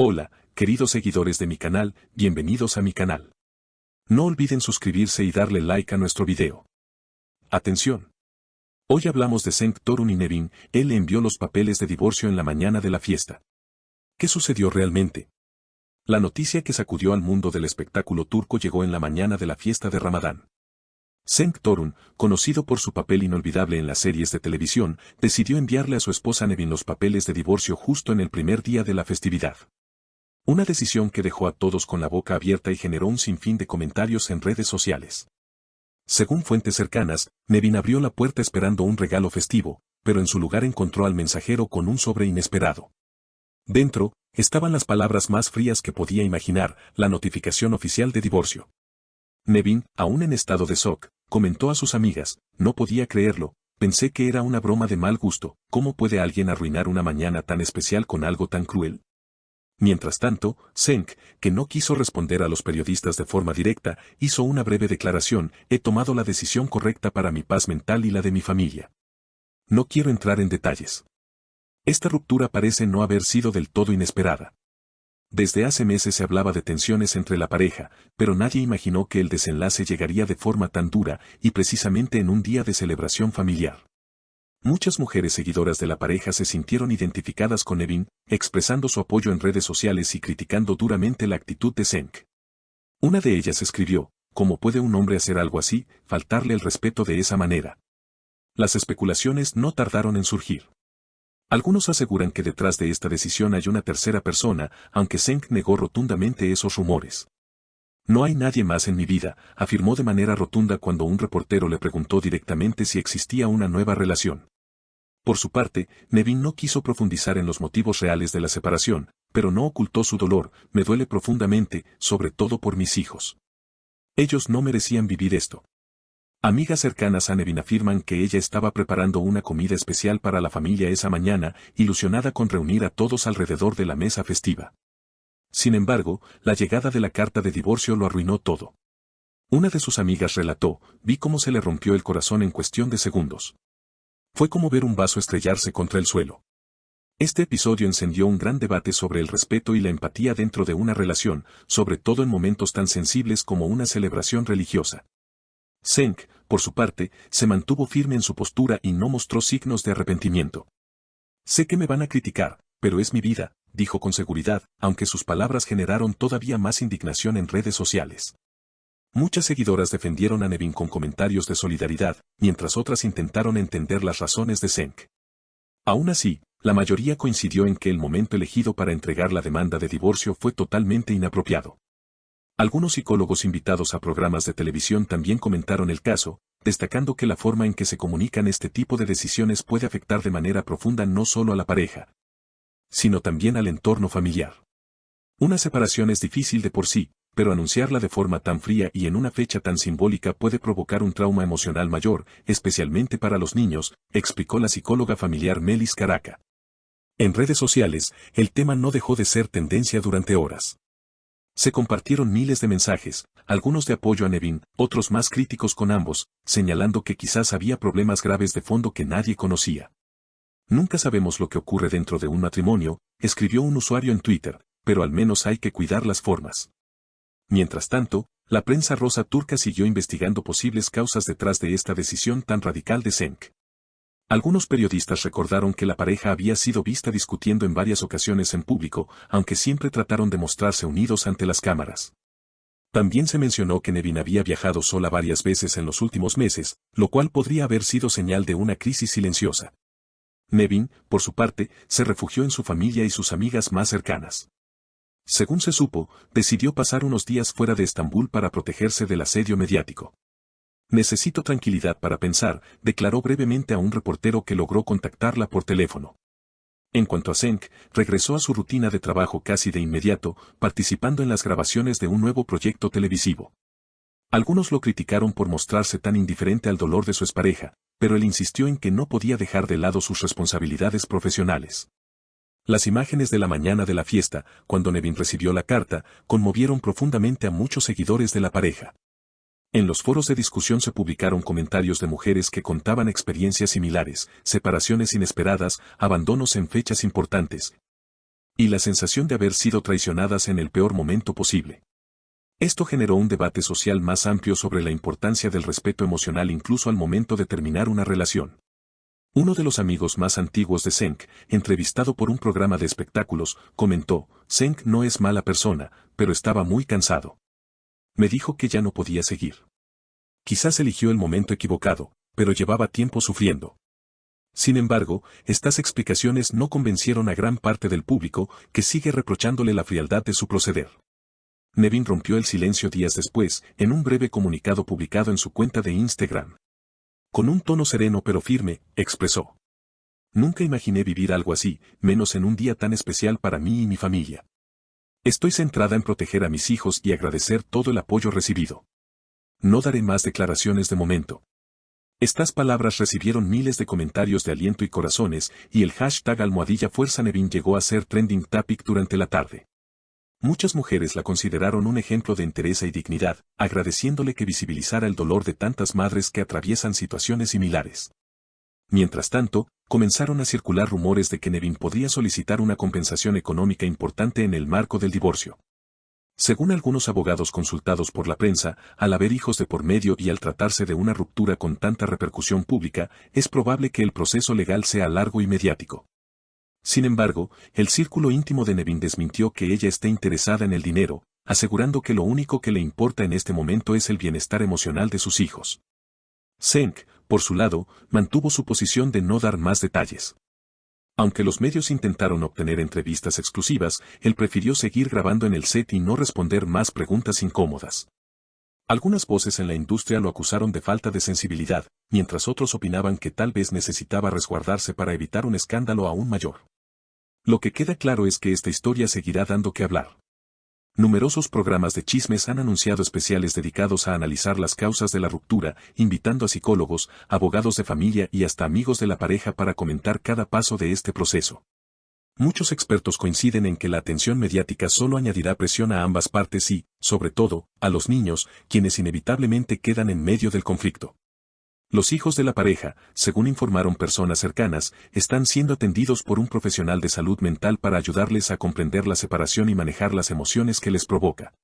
Hola, queridos seguidores de mi canal, bienvenidos a mi canal. No olviden suscribirse y darle like a nuestro video. Atención. Hoy hablamos de Cenk Torun y Nevin. Él le envió los papeles de divorcio en la mañana de la fiesta. ¿Qué sucedió realmente? La noticia que sacudió al mundo del espectáculo turco llegó en la mañana de la fiesta de Ramadán. Cenk Torun, conocido por su papel inolvidable en las series de televisión, decidió enviarle a su esposa Nevin los papeles de divorcio justo en el primer día de la festividad. Una decisión que dejó a todos con la boca abierta y generó un sinfín de comentarios en redes sociales. Según fuentes cercanas, Nevin abrió la puerta esperando un regalo festivo, pero en su lugar encontró al mensajero con un sobre inesperado. Dentro, estaban las palabras más frías que podía imaginar, la notificación oficial de divorcio. Nevin, aún en estado de shock, comentó a sus amigas: "No podía creerlo, pensé que era una broma de mal gusto, ¿cómo puede alguien arruinar una mañana tan especial con algo tan cruel?". Mientras tanto, Cenk, que no quiso responder a los periodistas de forma directa, hizo una breve declaración: "He tomado la decisión correcta para mi paz mental y la de mi familia. No quiero entrar en detalles. Esta ruptura parece no haber sido del todo inesperada. Desde hace meses se hablaba de tensiones entre la pareja, pero nadie imaginó que el desenlace llegaría de forma tan dura, y precisamente en un día de celebración familiar". Muchas mujeres seguidoras de la pareja se sintieron identificadas con Nevin, expresando su apoyo en redes sociales y criticando duramente la actitud de Cenk. Una de ellas escribió: "¿Cómo puede un hombre hacer algo así, faltarle el respeto de esa manera?". Las especulaciones no tardaron en surgir. Algunos aseguran que detrás de esta decisión hay una tercera persona, aunque Cenk negó rotundamente esos rumores. "No hay nadie más en mi vida", afirmó de manera rotunda cuando un reportero le preguntó directamente si existía una nueva relación. Por su parte, Nevin no quiso profundizar en los motivos reales de la separación, pero no ocultó su dolor: "Me duele profundamente, sobre todo por mis hijos. Ellos no merecían vivir esto". Amigas cercanas a Nevin afirman que ella estaba preparando una comida especial para la familia esa mañana, ilusionada con reunir a todos alrededor de la mesa festiva. Sin embargo, la llegada de la carta de divorcio lo arruinó todo. Una de sus amigas relató: "Vi cómo se le rompió el corazón en cuestión de segundos. Fue como ver un vaso estrellarse contra el suelo". Este episodio encendió un gran debate sobre el respeto y la empatía dentro de una relación, sobre todo en momentos tan sensibles como una celebración religiosa. Cenk, por su parte, se mantuvo firme en su postura y no mostró signos de arrepentimiento. "Sé que me van a criticar, pero es mi vida", dijo con seguridad, aunque sus palabras generaron todavía más indignación en redes sociales. Muchas seguidoras defendieron a Nevin con comentarios de solidaridad, mientras otras intentaron entender las razones de Cenk. Aún así, la mayoría coincidió en que el momento elegido para entregar la demanda de divorcio fue totalmente inapropiado. Algunos psicólogos invitados a programas de televisión también comentaron el caso, destacando que la forma en que se comunican este tipo de decisiones puede afectar de manera profunda no solo a la pareja, sino también al entorno familiar. Una separación es difícil de por sí, pero anunciarla de forma tan fría y en una fecha tan simbólica puede provocar un trauma emocional mayor, especialmente para los niños, explicó la psicóloga familiar Melis Caraca. En redes sociales, el tema no dejó de ser tendencia durante horas. Se compartieron miles de mensajes, algunos de apoyo a Nevin, otros más críticos con ambos, señalando que quizás había problemas graves de fondo que nadie conocía. "Nunca sabemos lo que ocurre dentro de un matrimonio", escribió un usuario en Twitter, "pero al menos hay que cuidar las formas". Mientras tanto, la prensa rosa turca siguió investigando posibles causas detrás de esta decisión tan radical de Cenk. Algunos periodistas recordaron que la pareja había sido vista discutiendo en varias ocasiones en público, aunque siempre trataron de mostrarse unidos ante las cámaras. También se mencionó que Nevin había viajado sola varias veces en los últimos meses, lo cual podría haber sido señal de una crisis silenciosa. Nevin, por su parte, se refugió en su familia y sus amigas más cercanas. Según se supo, decidió pasar unos días fuera de Estambul para protegerse del asedio mediático. "Necesito tranquilidad para pensar", declaró brevemente a un reportero que logró contactarla por teléfono. En cuanto a Cenk, regresó a su rutina de trabajo casi de inmediato, participando en las grabaciones de un nuevo proyecto televisivo. Algunos lo criticaron por mostrarse tan indiferente al dolor de su expareja, pero él insistió en que no podía dejar de lado sus responsabilidades profesionales. Las imágenes de la mañana de la fiesta, cuando Nevin recibió la carta, conmovieron profundamente a muchos seguidores de la pareja. En los foros de discusión se publicaron comentarios de mujeres que contaban experiencias similares: separaciones inesperadas, abandonos en fechas importantes. y la sensación de haber sido traicionadas en el peor momento posible. Esto generó un debate social más amplio sobre la importancia del respeto emocional incluso al momento de terminar una relación. Uno de los amigos más antiguos de Cenk, entrevistado por un programa de espectáculos, comentó: "Cenk no es mala persona, pero estaba muy cansado. Me dijo que ya no podía seguir. Quizás eligió el momento equivocado, pero llevaba tiempo sufriendo". Sin embargo, estas explicaciones no convencieron a gran parte del público, que sigue reprochándole la frialdad de su proceder. Nevin rompió el silencio días después, en un breve comunicado publicado en su cuenta de Instagram. Con un tono sereno pero firme, expresó: "Nunca imaginé vivir algo así, menos en un día tan especial para mí y mi familia. Estoy centrada en proteger a mis hijos y agradecer todo el apoyo recibido. No daré más declaraciones de momento". Estas palabras recibieron miles de comentarios de aliento y corazones, y el hashtag #FuerzaNevin llegó a ser trending topic durante la tarde. Muchas mujeres la consideraron un ejemplo de entereza y dignidad, agradeciéndole que visibilizara el dolor de tantas madres que atraviesan situaciones similares. Mientras tanto, comenzaron a circular rumores de que Nevin podría solicitar una compensación económica importante en el marco del divorcio. Según algunos abogados consultados por la prensa, al haber hijos de por medio y al tratarse de una ruptura con tanta repercusión pública, es probable que el proceso legal sea largo y mediático. Sin embargo, el círculo íntimo de Nevin desmintió que ella esté interesada en el dinero, asegurando que lo único que le importa en este momento es el bienestar emocional de sus hijos. Cenk, por su lado, mantuvo su posición de no dar más detalles. Aunque los medios intentaron obtener entrevistas exclusivas, él prefirió seguir grabando en el set y no responder más preguntas incómodas. Algunas voces en la industria lo acusaron de falta de sensibilidad, mientras otros opinaban que tal vez necesitaba resguardarse para evitar un escándalo aún mayor. Lo que queda claro es que esta historia seguirá dando que hablar. Numerosos programas de chismes han anunciado especiales dedicados a analizar las causas de la ruptura, invitando a psicólogos, abogados de familia y hasta amigos de la pareja para comentar cada paso de este proceso. Muchos expertos coinciden en que la atención mediática solo añadirá presión a ambas partes y, sobre todo, a los niños, quienes inevitablemente quedan en medio del conflicto. Los hijos de la pareja, según informaron personas cercanas, están siendo atendidos por un profesional de salud mental para ayudarles a comprender la separación y manejar las emociones que les provoca.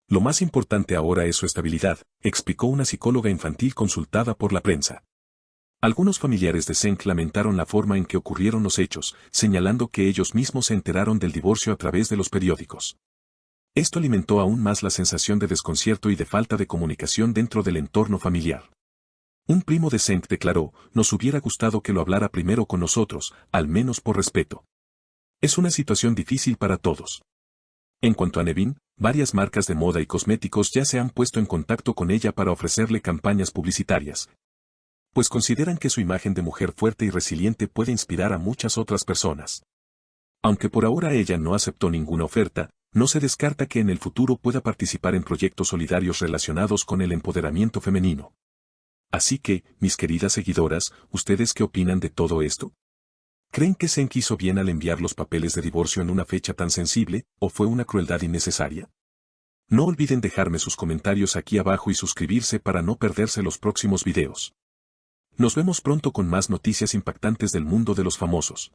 Lo más importante ahora es su estabilidad, explicó una psicóloga infantil consultada por la prensa. Algunos familiares de Cenk lamentaron la forma en que ocurrieron los hechos, señalando que ellos mismos se enteraron del divorcio a través de los periódicos. Esto alimentó aún más la sensación de desconcierto y de falta de comunicación dentro del entorno familiar. Un primo de Cenk declaró: "Nos hubiera gustado que lo hablara primero con nosotros, al menos por respeto. Es una situación difícil para todos". En cuanto a Nevin, varias marcas de moda y cosméticos ya se han puesto en contacto con ella para ofrecerle campañas publicitarias, pues consideran que su imagen de mujer fuerte y resiliente puede inspirar a muchas otras personas. Aunque por ahora ella no aceptó ninguna oferta, no se descarta que en el futuro pueda participar en proyectos solidarios relacionados con el empoderamiento femenino. Así que, mis queridas seguidoras, ¿ustedes qué opinan de todo esto? ¿Creen que Cenk hizo bien al enviar los papeles de divorcio en una fecha tan sensible, o fue una crueldad innecesaria? No olviden dejarme sus comentarios aquí abajo y suscribirse para no perderse los próximos videos. Nos vemos pronto con más noticias impactantes del mundo de los famosos.